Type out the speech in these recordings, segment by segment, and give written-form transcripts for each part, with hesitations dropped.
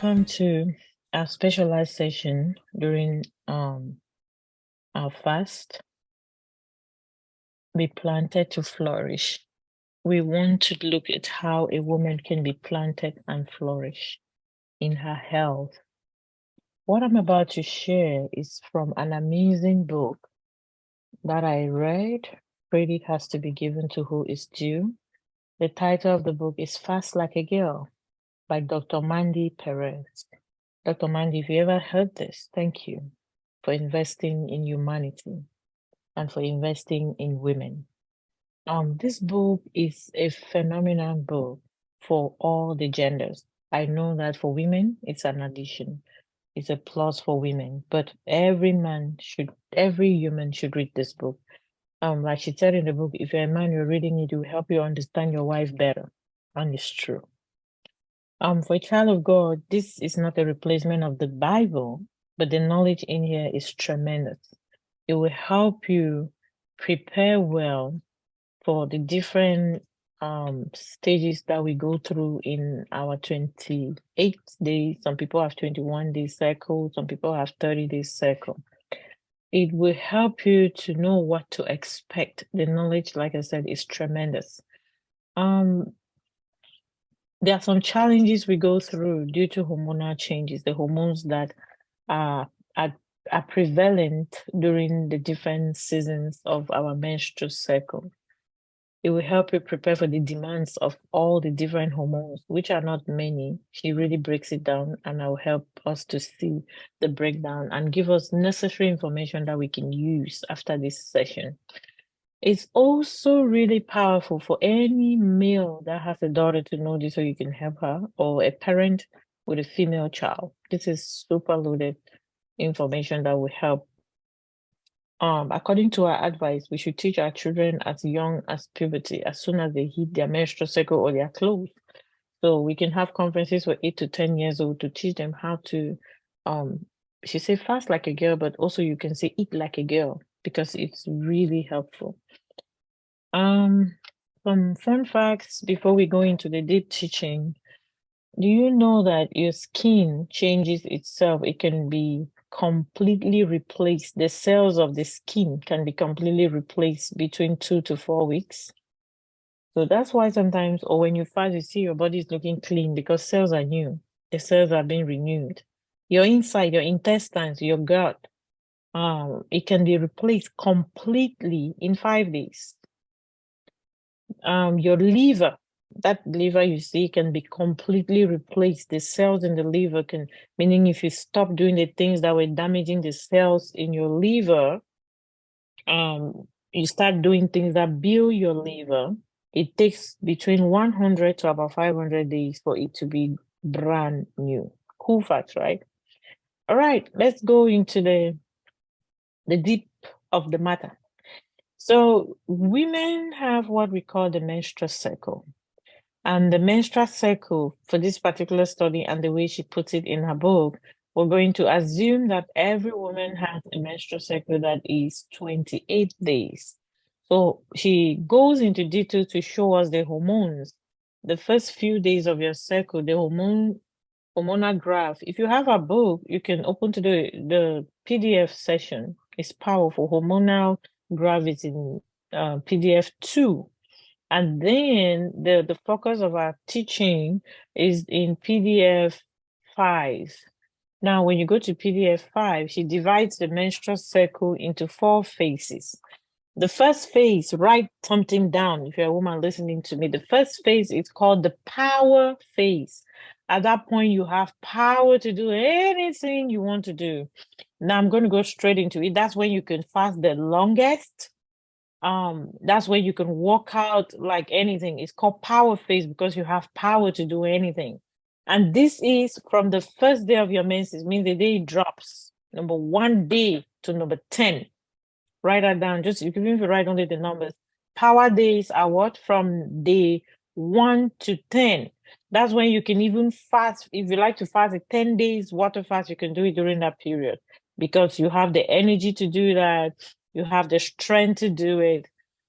Welcome to our specialized session during our fast. Be planted to flourish. We want to look at how a woman can be planted and flourish in her health. What I'm about to share is from an amazing book that I read. Credit has to be given to who is due. The title of the book is Fast Like a Girl by Dr. Mandy Perez. Dr. Mandy, if you ever heard this, thank you for investing in humanity and for investing in women. This book is a phenomenal book for all the genders. I know that for women, it's an addition. It's a plus for women, but every human should read this book. Like she said in the book, if you're a man, you're reading it, it will help you understand your wife better. And it's true. For a child of God, this is not a replacement of the Bible, but the knowledge in here is tremendous. It will help you prepare well for the different stages that we go through in our 28 days. Some people have 21-day cycle, some people have 30-day cycle. It will help you to know what to expect. The knowledge, like I said, is tremendous. There are some challenges we go through due to hormonal changes, the hormones that are prevalent during the different seasons of our menstrual cycle. It will help you prepare for the demands of all the different hormones, which are not many. She really breaks it down, and I'll help us to see the breakdown and give us necessary information that we can use after this session. It's also really powerful for any male that has a daughter to know this so you can help her, or a parent with a female child. This is super loaded information that will help. According to our advice, we should teach our children as young as puberty, as soon as they hit their menstrual cycle or their clothes. So we can have conferences for 8 to 10 years old to teach them how to, she said fast like a girl, but also you can say eat like a girl, because it's really helpful. Some fun facts before we go into the deep teaching. Do you know that your skin changes itself? It can be completely replaced. The cells of the skin can be completely replaced between 2 to 4 weeks. So that's why sometimes, or when you fast, you see your body is looking clean because cells are new. The cells are being renewed. Your inside, your intestines, your gut, it can be replaced completely in 5 days. Your liver, that liver you see can be completely replaced. The cells in the liver can, meaning if you stop doing the things that were damaging the cells in your liver, you start doing things that build your liver. It takes between 100 to about 500 days for it to be brand new. Cool facts, right? All right, let's go into the deep of the matter. So women have what we call the menstrual cycle. And the menstrual cycle for this particular study, and the way she puts it in her book, we're going to assume that every woman has a menstrual cycle that is 28 days. So she goes into detail to show us the hormones. The first few days of your cycle, the hormonal graph. If you have a book, you can open to the PDF session. It's powerful. Hormonal graph is in PDF 2. And then the focus of our teaching is in PDF 5. Now, when you go to PDF 5, she divides the menstrual cycle into 4 phases. The first phase, write something down if you're a woman listening to me. The first phase is called the power phase. At that point, you have power to do anything you want to do. Now, I'm going to go straight into it. That's when you can fast the longest. That's where you can walk out like anything. It's called power phase because you have power to do anything. And this is from the first day of your menses, means the day it drops, number 1 day to number 10. Write that down. Just even if you write only the numbers. Power days are what? From day 1 to 10. That's when you can even fast. If you like to fast a 10 days water fast, you can do it during that period because you have the energy to do that. You have the strength to do it.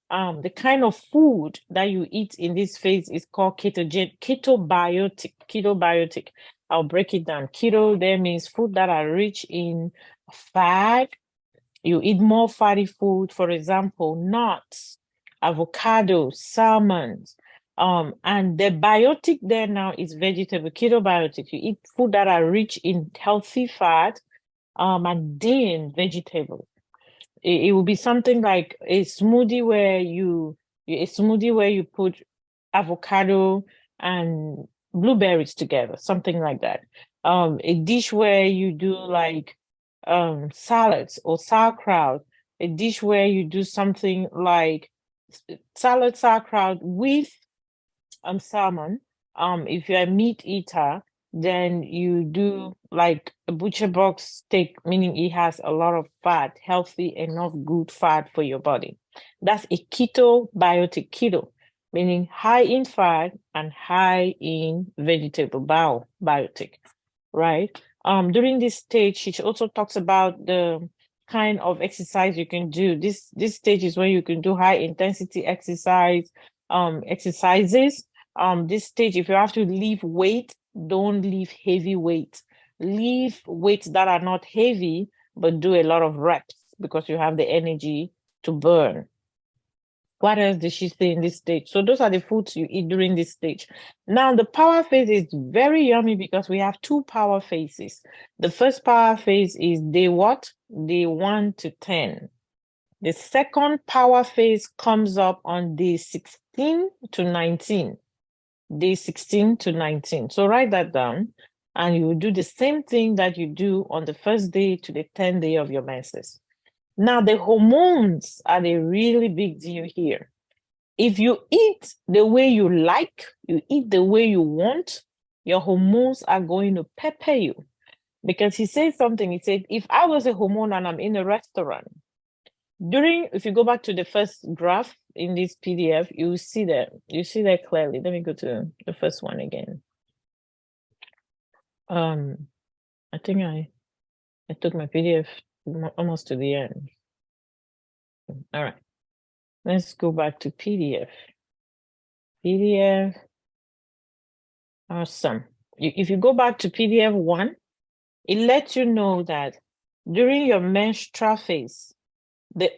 The kind of food that you eat in this phase is called ketobiotic. I'll break it down. Keto there means food that are rich in fat. You eat more fatty food, for example, nuts, avocado, salmons. And the biotic there now is vegetable, keto biotic. You eat food that are rich in healthy fat, and then vegetable. It will be something like a smoothie where you put avocado and blueberries together, something like that. A dish where you do like salads or sauerkraut, a dish where you do something like salad sauerkraut with salmon. If you're a meat eater, then you do like a butcher box steak, meaning it has a lot of fat, healthy enough good fat for your body. That's a keto biotic, keto, meaning high in fat and high in vegetable biotic, right? During this stage, she also talks about the kind of exercise you can do. This stage is where you can do high intensity exercises. This stage, if you have to lift weight, don't lift heavy weight. Lift weights that are not heavy, but do a lot of reps because you have the energy to burn. What else did she say in this stage? So those are the foods you eat during this stage. Now, the power phase is very yummy because we have two power phases. The first power phase is day what? Day 1 to 10. The second power phase comes up on day 16 to 19. Day 16 to 19. So write that down, and you will do the same thing that you do on the first day to the 10th day of your menses. Now, the hormones are the really big deal here. If you eat the way you like, you eat the way you want, your hormones are going to pepper you. Because he said something, he said, if I was a hormone and I'm in a restaurant, if you go back to the first graph in this PDF, you see that clearly. Let me go to the first one again. I think I took my PDF almost to the end. All right, let's go back to PDF. PDF, awesome. If you go back to PDF 1, it lets you know that during your menstrual phase, the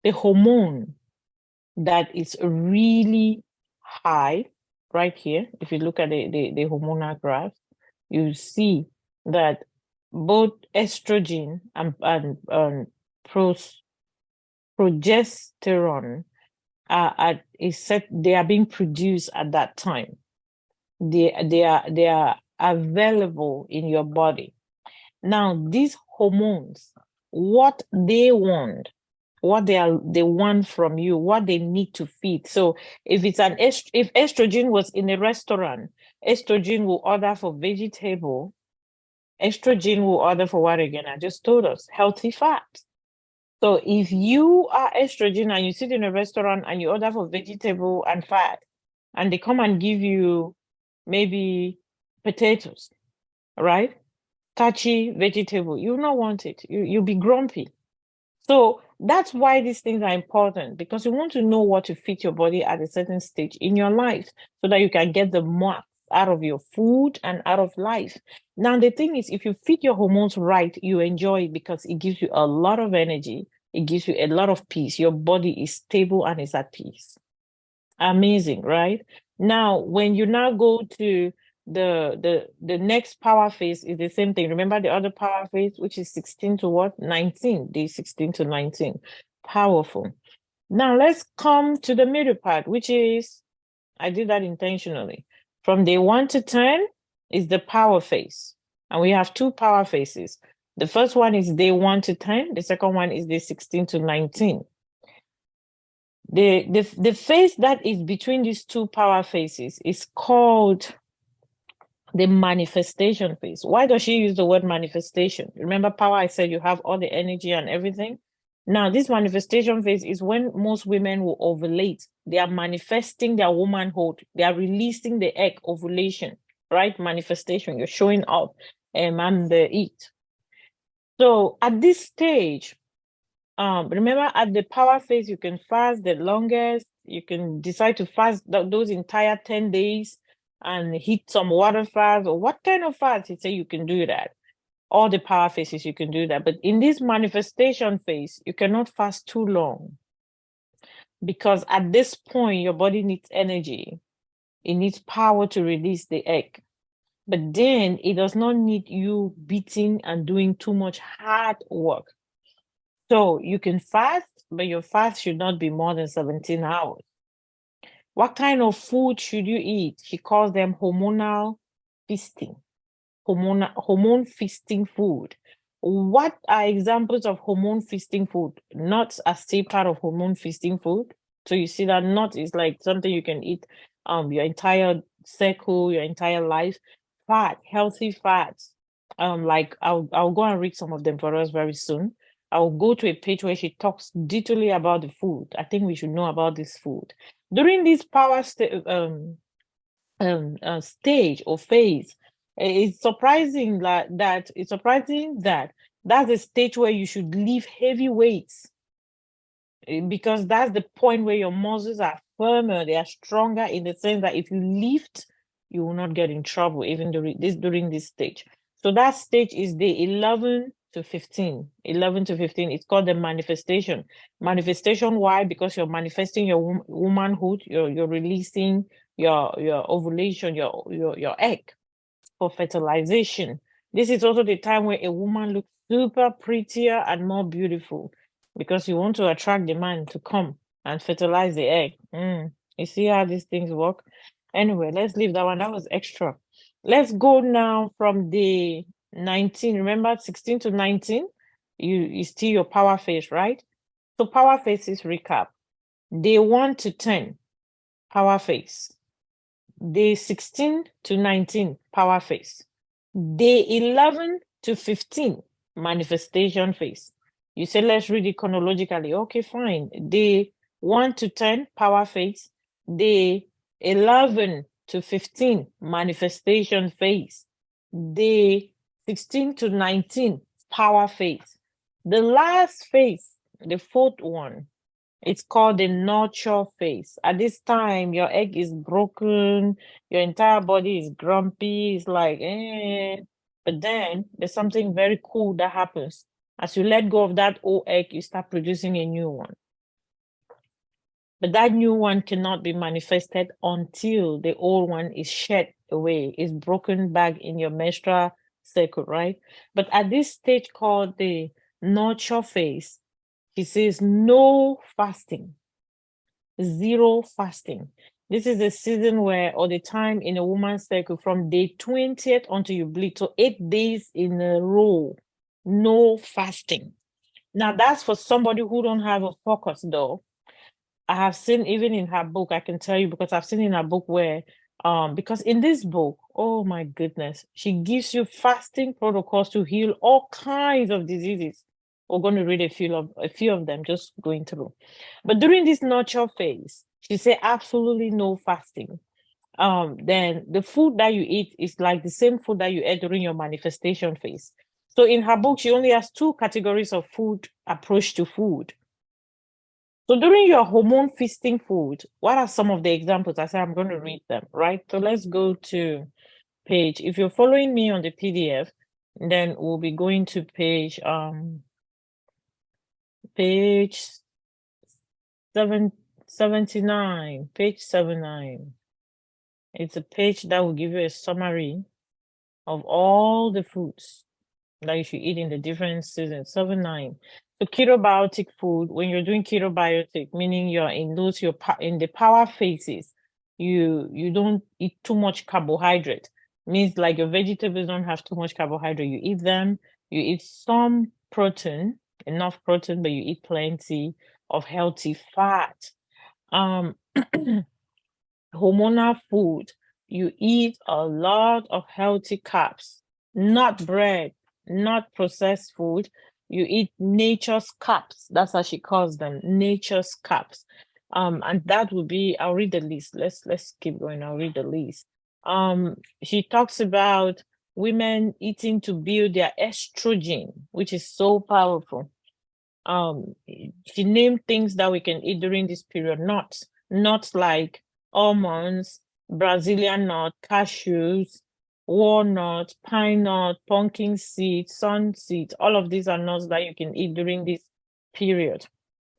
hormone that is really high right here, if you look at the hormonal graph, you see that both estrogen and progesterone they are being produced at that time. They are available in your body. Now, these hormones, what they want from you, what they need to feed. So if if estrogen was in a restaurant, estrogen will order for vegetable. Estrogen will order for what again? I just told us, healthy fats. So if you are estrogen and you sit in a restaurant and you order for vegetable and fat, and they come and give you maybe potatoes, right? Starchy vegetable, you will not want it. You'll be grumpy. So that's why these things are important, because you want to know what to fit your body at a certain stage in your life so that you can get the most out of your food and out of life. Now, the thing is, if you fit your hormones right, you enjoy it because it gives you a lot of energy. It gives you a lot of peace. Your body is stable and is at peace. Amazing, right? Now, when you now go to the next power phase is the same thing. Remember the other power phase, which is 16 to what? 19, day 16 to 19. Powerful. Now let's come to the middle part, which is, I did that intentionally. From day 1 to 10 is the power phase. And we have two power phases. The first one is day 1 to 10. The second one is day 16 to 19. The phase that is between these two power phases is called the manifestation phase. Why does she use the word manifestation? Remember power, I said you have all the energy and everything. Now, this manifestation phase is when most women will ovulate. They are manifesting their womanhood. They are releasing the egg ovulation, right? Manifestation, you're showing up and it. So at this stage, remember at the power phase, you can fast the longest. You can decide to fast those entire 10 days. and hit some water fast, or what kind of fast? He said you can do that. All the power phases, you can do that. But in this manifestation phase, you cannot fast too long, because at this point, your body needs energy. It needs power to release the egg. But then it does not need you beating and doing too much hard work. So you can fast, but your fast should not be more than 17 hours. What kind of food should you eat? She calls them hormonal feasting, hormone feasting food. What are examples of hormone feasting food? Nuts are still part of hormone feasting food. So you see that nut is like something you can eat your entire cycle, your entire life. Fat, healthy fats. Like I'll go and read some of them for us very soon. I'll go to a page where she talks detailedly about the food. I think we should know about this food. During this stage or phase, it's surprising that that's a stage where you should lift heavy weights, because that's the point where your muscles are firmer, they are stronger, in the sense that if you lift, you will not get in trouble even during this stage. So that stage is day 11 to 15. 11 to 15, it's called the manifestation. Manifestation, why? Because you're manifesting your womanhood, you're releasing your ovulation, your egg for fertilization. This is also the time where a woman looks super prettier and more beautiful, because you want to attract the man to come and fertilize the egg. You see how these things work? Anyway, let's leave that one. That was extra. Let's go now from the 19. Remember, 16 to 19, you still your power phase, right? So power phases recap. Day 1 to 10, power phase. Day 16 to 19, power phase. Day 11 to 15, manifestation phase. You say, let's read it chronologically. Okay, fine. Day 1 to 10, power phase. Day 11 to 15, manifestation phase. Day 16 to 19, power phase. The last phase, the fourth one, it's called the nurture phase. At this time, your egg is broken, your entire body is grumpy, it's like, eh. But then there's something very cool that happens. As you let go of that old egg, you start producing a new one. But that new one cannot be manifested until the old one is shed away, is broken back in your menstrual cycle, right? But at this stage called the nurture phase, she says no fasting, zero fasting. This is the season where, or the time in a woman's cycle, from day 20th until you bleed. So 8 days in a row, no fasting. Now that's for somebody who don't have a focus, though. I have seen, even in her book, I can tell you, because I've seen in her book where, because in this book, oh my goodness, she gives you fasting protocols to heal all kinds of diseases. We're going to read a few of them, just going through. But during this nurture phase, she said absolutely no fasting. Then the food that you eat is like the same food that you ate during your manifestation phase. So in her book, she only has 2 categories of food approach to food. So during your hormone feasting food, what are some of the examples? I said I'm going to read them, right? So let's go to page. If you're following me on the PDF, then we'll be going to page 79, page 79. It's a page that will give you a summary of all the foods that you should eat in the different seasons. 79. So ketobiotic food, when you're doing ketobiotic, meaning you're in those, in the power phases, you don't eat too much carbohydrate. Means like your vegetables don't have too much carbohydrate. You eat them, you eat some protein, enough protein, but you eat plenty of healthy fat. Hormonal food, you eat a lot of healthy carbs, not bread, not processed food. You eat nature's carbs. That's how she calls them, nature's carbs. And that would be, I'll read the list. Let's keep going. I'll read the list. She talks about women eating to build their estrogen, which is so powerful. She named things that we can eat during this period, nuts like almonds, Brazilian nut, cashews, walnut, pine nut, pumpkin seeds, sun seeds. All of these are nuts that you can eat during this period.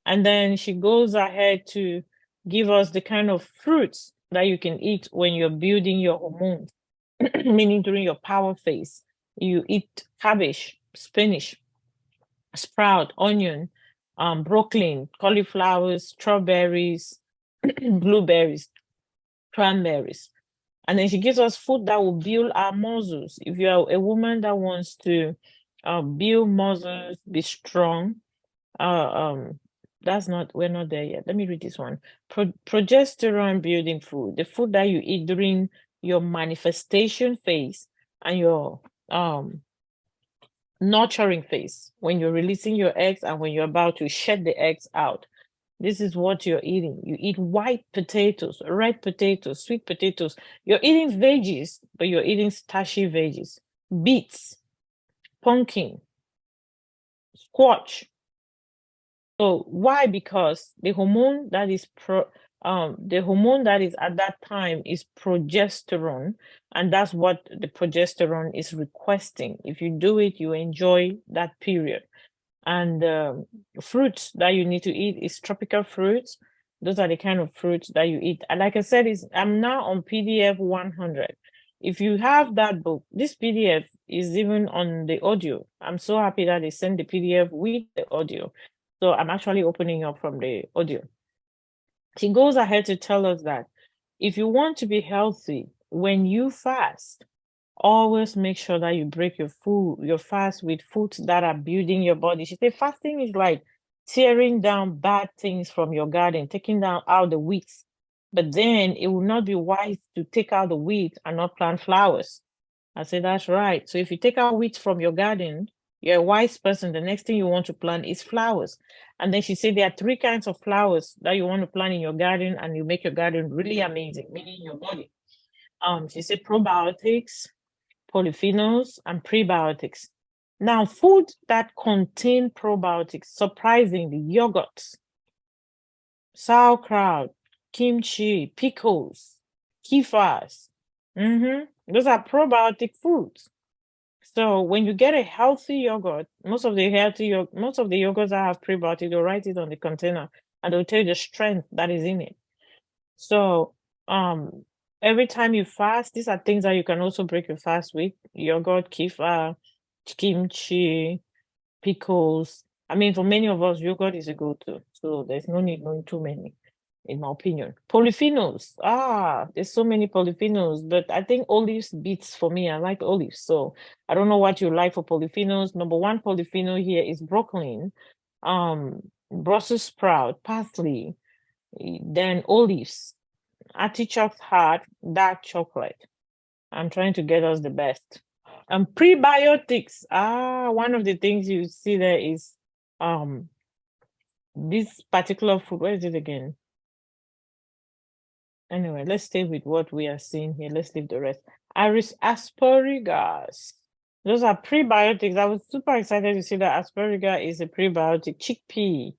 And then she goes ahead to give us the kind of fruits that you can eat when you're building your hormones, meaning during your power phase. You eat cabbage, spinach, sprout, onion, broccoli, cauliflowers, strawberries, blueberries, cranberries. And then she gives us food that will build our muscles. If you are a woman that wants to build muscles, be strong, um, we're not there yet. Let me read this one. Progesterone building food, the food that you eat during your manifestation phase and your nurturing phase, when you're releasing your eggs and when you're about to shed the eggs out. This is what you're eating. You eat white potatoes, red potatoes, sweet potatoes. You're eating veggies, but you're eating starchy veggies. Beets, pumpkin, squash. So why? Because the hormone that is at that time is progesterone, and that's what the progesterone is requesting. If you do it, you enjoy that period. And fruits that you need to eat is tropical fruits. Those are the kind of fruits that you eat. And like I said, I'm now on PDF 100. If you have that book, this PDF is even on the audio. I'm so happy that they send the PDF with the audio. So I'm actually opening up from the audio. She goes ahead to tell us that if you want to be healthy, when you fast, always make sure that you break your fast with foods that are building your body. She said fasting is like tearing down bad things from your garden, taking down out the weeds. But then it will not be wise to take out the weeds and not plant flowers. I said, that's right. So if you take out weeds from your garden, you're a wise person. The next thing you want to plant is flowers. And then she said there are 3 kinds of flowers that you want to plant in your garden, and you make your garden really amazing, meaning your body. She said probiotics, polyphenols, and prebiotics. Now, food that contain probiotics, surprisingly, yogurts, sauerkraut, kimchi, pickles, kefas. Those are probiotic foods. So when you get a healthy yogurt, most of the yogurts that have prebiotics, they'll write it on the container and they'll tell you the strength that is in it. So every time you fast, these are things that you can also break your fast with: yogurt, kefir, kimchi, pickles. I mean, for many of us, yogurt is a go-to, so there's no need knowing too many, in my opinion. Polyphenols. There's so many polyphenols, but I think olives beats for me. I like olives, so I don't know what you like for polyphenols. Number 1 polyphenol here is broccoli, Brussels sprout, parsley, then olives, artichoke heart, dark chocolate. I'm trying to get us the best. Prebiotics. One of the things you see there is this particular food. Where is it again? Anyway, let's stay with what we are seeing here. Let's leave the rest. Asparagus. Those are prebiotics. I was super excited to see that asparagus is a prebiotic. Chickpea.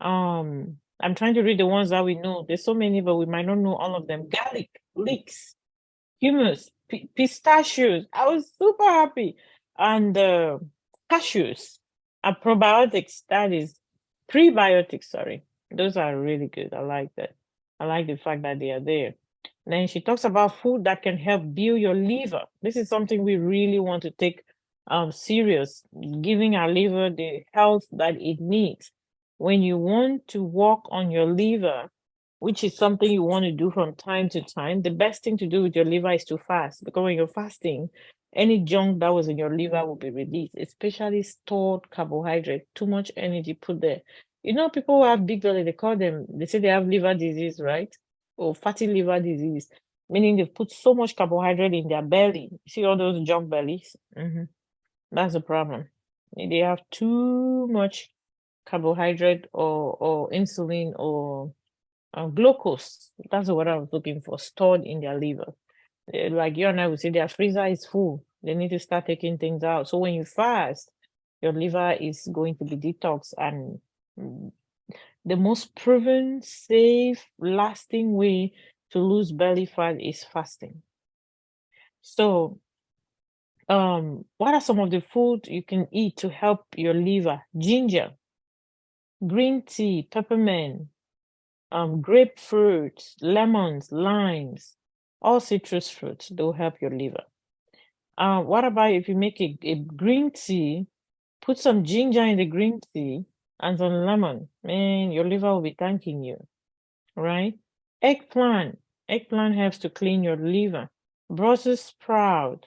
I'm trying to read the ones that we know. There's so many, but we might not know all of them. Garlic, leeks, hummus, pistachios. I was super happy. And cashews are probiotics. That is prebiotics, sorry. Those are really good. I like that. I like the fact that they are there. Then she talks about food that can help build your liver. This is something we really want to take serious, giving our liver the health that it needs. When you want to work on your liver, which is something you want to do from time to time, the best thing to do with your liver is to fast, because when you're fasting, any junk that was in your liver will be released, especially stored carbohydrate, too much energy put there. You know, people who have big belly, they say they have liver disease, right? Or fatty liver disease, meaning they've put so much carbohydrate in their belly. You see all those junk bellies? That's the problem. They have too much carbohydrate or insulin or glucose. That's what I was looking for, stored in their liver. Like you and I would say, their freezer is full. They need to start taking things out. So when you fast, your liver is going to be detox, and the most proven, safe, lasting way to lose belly fat is fasting. So, what are some of the food you can eat to help your liver? Ginger, green tea, peppermint, grapefruit, lemons, limes, all citrus fruits, they'll help your liver. What about if you make a green tea, put some ginger in the green tea and some lemon? Man, your liver will be thanking you, right? Eggplant. Eggplant helps to clean your liver. Brussels sprout.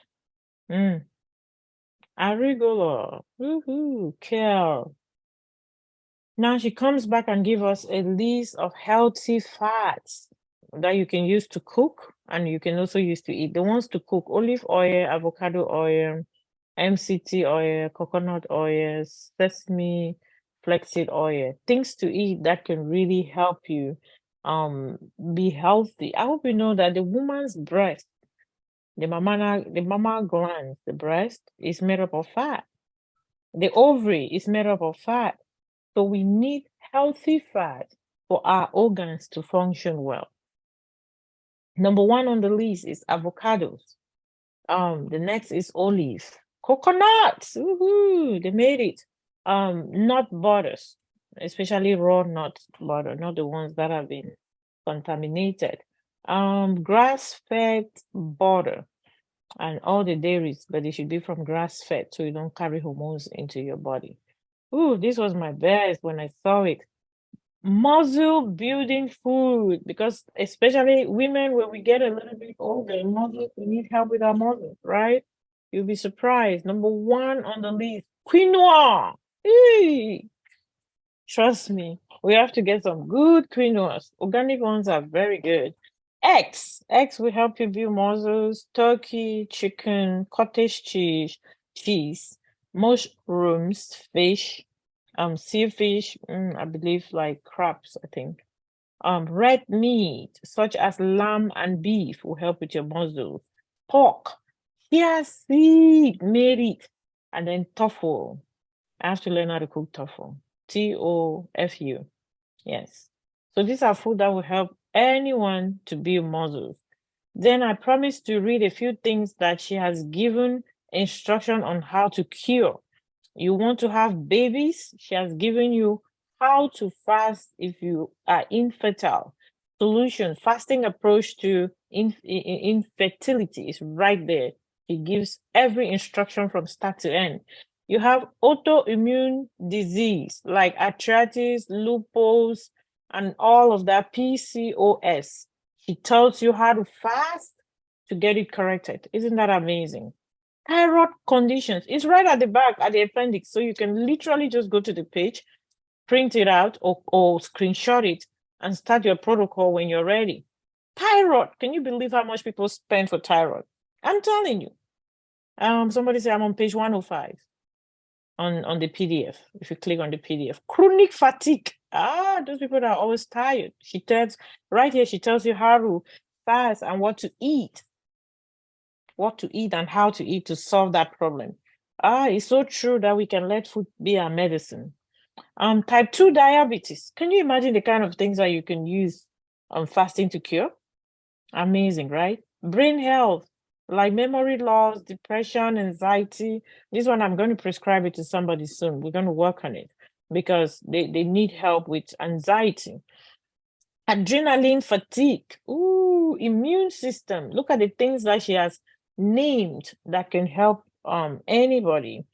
Mm. Arugula. Woohoo. Kale. Now she comes back and give us a list of healthy fats that you can use to cook and you can also use to eat. The ones to cook: olive oil, avocado oil, MCT oil, coconut oil, sesame, flaxseed oil. Things to eat that can really help you be healthy. I hope you know that the woman's breast, the mama gland, the breast is made up of fat. The ovary is made up of fat. So we need healthy fat for our organs to function well. Number one on the list is avocados. The next is olive. Coconuts. Woohoo, they made it. Nut butters, especially raw nut butter, not the ones that have been contaminated. Grass-fed butter and all the dairies, but they should be from grass-fed so you don't carry hormones into your body. Ooh, this was my best when I saw it. Muscle building food, because especially women, when we get a little bit older, muscles, we need help with our muscles, right? You'll be surprised. Number one on the list, quinoa. Hey, trust me, we have to get some good quinoas. Organic ones are very good. Eggs will help you build muscles. Turkey, chicken, cottage cheese, mushrooms, fish, sea fish, I believe like crabs, I think. Red meat, such as lamb and beef, will help with your muscles. Pork, chia seed, made it. And then tofu. I have to learn how to cook tofu. Tofu. Yes. So these are food that will help anyone to build muscles. Then I promised to read a few things that she has given instruction on how to cure. You want to have babies? She has given you how to fast if you are infertile. Solution, fasting approach to infertility is right there. It gives every instruction from start to end. You have autoimmune disease like arthritis, lupus, and all of that, PCOS. She tells you how to fast to get it corrected. Isn't that amazing? Thyroid conditions. It's right at the back, at the appendix. So you can literally just go to the page, print it out, or screenshot it and start your protocol when you're ready. Thyroid. Can you believe how much people spend for thyroid? I'm telling you. Somebody say I'm on page 105 on the PDF. If you click on the PDF. Chronic fatigue. Those people that are always tired. She tells right here, she tells you how to fast and what to eat. What to eat and how to eat to solve that problem. It's so true that we can let food be our medicine. Type 2 diabetes. Can you imagine the kind of things that you can use fasting to cure? Amazing, right? Brain health, like memory loss, depression, anxiety. This one, I'm going to prescribe it to somebody soon. We're going to work on it because they need help with anxiety. Adrenaline fatigue. Ooh, immune system. Look at the things that she has named that can help anybody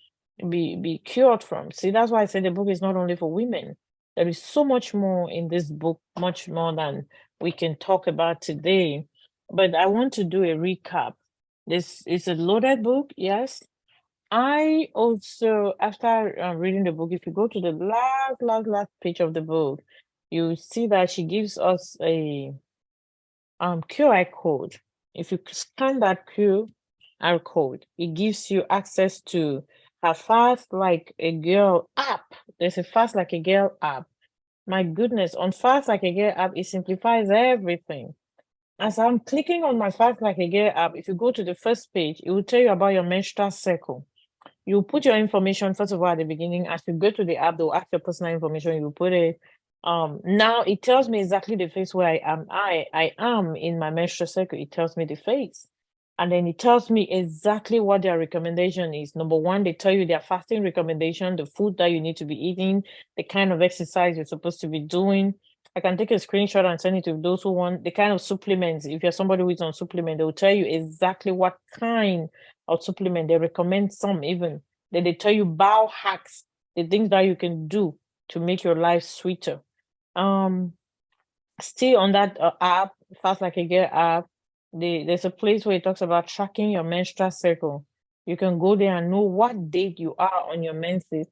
be cured from. See, that's why I said the book is not only for women. There is so much more in this book, much more than we can talk about today. But I want to do a recap. This is a loaded book, yes. I also, after reading the book, if you go to the last page of the book, you see that she gives us a QR code. If you scan that QR code, it gives you access to her Fast Like a Girl app. There's a Fast Like a Girl app. My goodness, on Fast Like a Girl app, it simplifies everything. As I'm clicking on my Fast Like a Girl app, if you go to the first page, it will tell you about your menstrual cycle. You put your information, first of all, at the beginning. As you go to the app, they'll ask your personal information. You put it. Now it tells me exactly the phase where I am in my menstrual cycle. It tells me the phase. And then it tells me exactly what their recommendation is. Number one, they tell you their fasting recommendation, the food that you need to be eating, the kind of exercise you're supposed to be doing. I can take a screenshot and send it to those who want the kind of supplements. If you're somebody who is on supplement, they'll tell you exactly what kind of supplement. They recommend some even. Then they tell you biohacks, the things that you can do to make your life sweeter. Um, Still on that app, Fast Like a Girl app, there's a place where it talks about tracking your menstrual cycle. You can go there and know what date you are on your menses.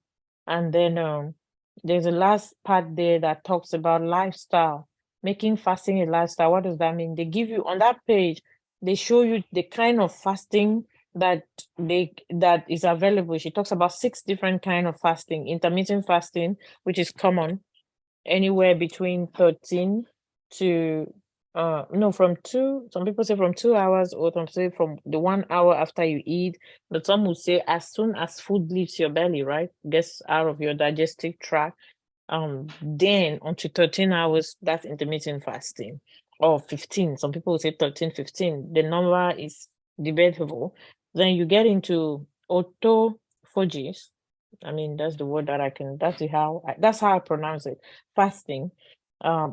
And then there's a last part there that talks about lifestyle, making fasting a lifestyle. What does that mean? They give you on that page, they show you the kind of fasting that is available. She talks about 6 different kind of fasting: intermittent fasting, which is common, anywhere between 13 to no, from 2, some people say from 2 hours, or some say from the 1 hour after you eat, but some will say as soon as food leaves your belly, right, gets out of your digestive tract, then until 13 hours, that's intermittent fasting. Or 15, some people will say 13, 15. The number is debatable. Then you get into autophagy. I mean, that's the word that I can, that's how I pronounce it. Fasting,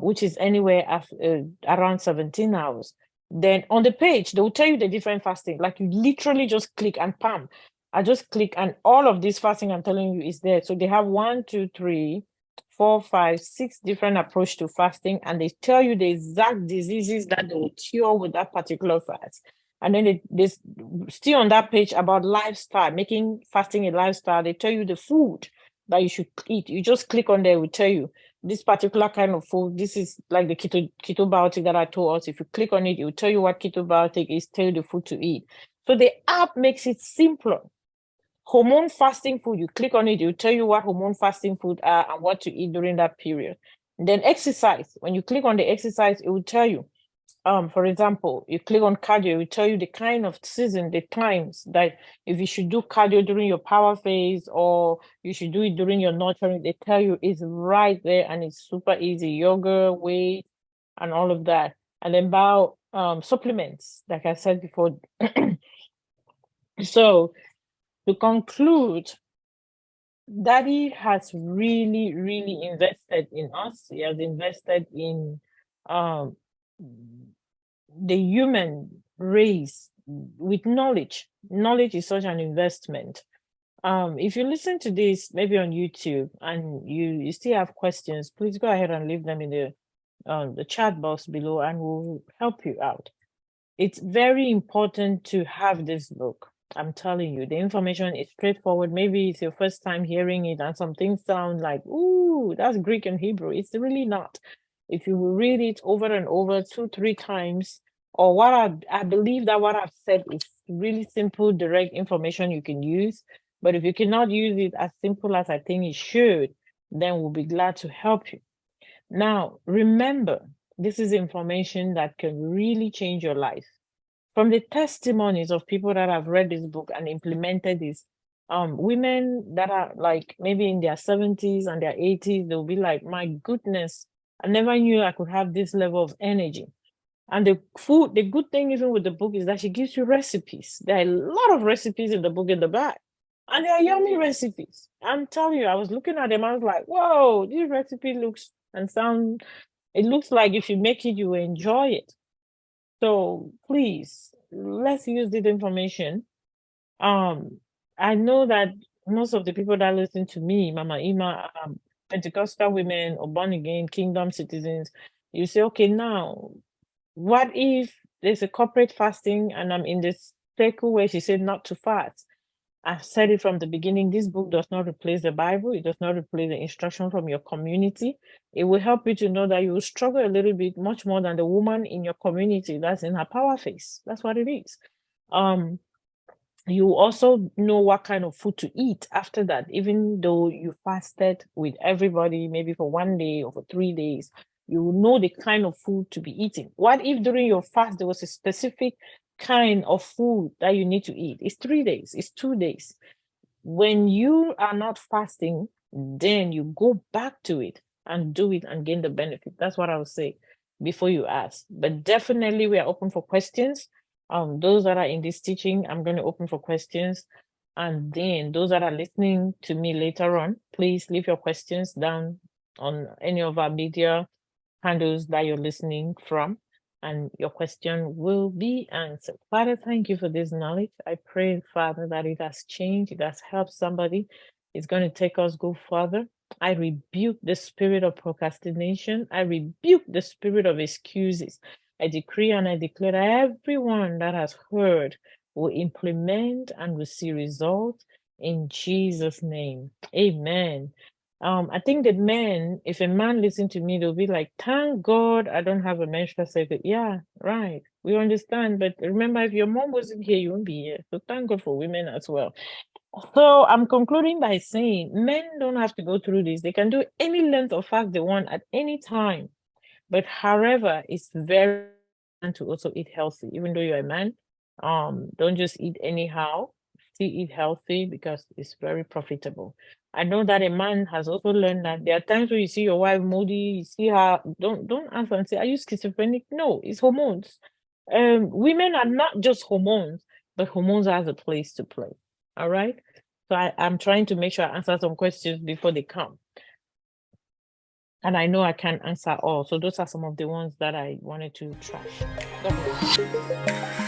which is anywhere after around 17 hours. Then on the page, they will tell you the different fasting. Like you literally just click and pam. I just click and all of this fasting I'm telling you is there. So they have 1, 2, 3, 4, 5, 6 different approach to fasting, and they tell you the exact diseases that they will cure with that particular fast. And then they still on that page about lifestyle, making fasting a lifestyle. They tell you the food that you should eat. You just click on there, it will tell you this particular kind of food. This is like the ketobiotic that I told us. If you click on it, it will tell you what ketobiotic is, tell you the food to eat. So the app makes it simpler. Hormone fasting food, you click on it, it will tell you what hormone fasting food are and what to eat during that period. And then exercise, when you click on the exercise, it will tell you, for example, you click on cardio, it will tell you the kind of season, the times that if you should do cardio during your power phase or you should do it during your nurturing, they tell you it's right there and it's super easy. Yoga, weight, and all of that. And then about supplements, like I said before. So to conclude, Daddy has really, really invested in us. He has invested in um, the human race with knowledge. Knowledge is such an investment. If you listen to this maybe on YouTube and you still have questions, please go ahead and leave them in the chat box below, and we'll help you out. It's very important to have this book. I'm telling you, the information is straightforward. Maybe it's your first time hearing it and some things sound like, ooh, that's Greek and Hebrew. It's really not. If you read it over and over 2, 3 times, or I believe that what I've said is really simple, direct information you can use. But if you cannot use it as simple as I think it should, then we'll be glad to help you. Now, remember, this is information that can really change your life. From the testimonies of people that have read this book and implemented this, women that are like maybe in their 70s and their 80s, they'll be like, my goodness, I never knew I could have this level of energy. And the good thing even with the book is that she gives you recipes. There are a lot of recipes in the book in the back. And they are yummy recipes. I'm telling you, I was looking at them, I was like, whoa, this recipe looks and sound, it looks like if you make it, you will enjoy it. So please, let's use this information. I know that most of the people that listen to me, Mama Imma, Pentecostal women or born again kingdom citizens, you say, okay, now, what if there's a corporate fasting and I'm in this circle where she said not to fast? I've said it from the beginning, this book does not replace the Bible. It does not replace the instruction from your community. It will help you to know that you will struggle a little bit much more than the woman in your community that's in her power phase. That's what it is. You also know what kind of food to eat after that, even though you fasted with everybody, maybe for 1 day or for 3 days, you know the kind of food to be eating. What if during your fast there was a specific kind of food that you need to eat? It's 3 days, it's 2 days. When you are not fasting, then you go back to it. and do it and gain the benefit. That's what I would say before you ask. But definitely we are open for questions. Those that are in this teaching, I'm going to open for questions. And then those that are listening to me later on, please leave your questions down on any of our media handles that you're listening from, and your question will be answered. Father, thank you for this knowledge. I pray, Father, that it has changed, it has helped somebody. It's going to take us go further. I rebuke the spirit of procrastination. I rebuke the spirit of excuses. I decree and I declare that everyone that has heard will implement and will see results in Jesus' name. Amen. I think that men, if a man listen to me, they'll be like, thank God I don't have a menstrual cycle. Yeah, right. We understand. But remember, if your mom wasn't here, you wouldn't be here. So thank God for women as well. So I'm concluding by saying men don't have to go through this. They can do any length of fast they want at any time. But however, it's very important to also eat healthy, even though you're a man. Don't just eat anyhow. Still eat healthy because it's very profitable. I know that a man has also learned that there are times when you see your wife moody, you see her, don't answer and say, are you schizophrenic? No, it's hormones. Women are not just hormones, but hormones has a place to play. All right. So I'm trying to make sure I answer some questions before they come. And I know I can't answer all. So those are some of the ones that I wanted to trash. God bless you.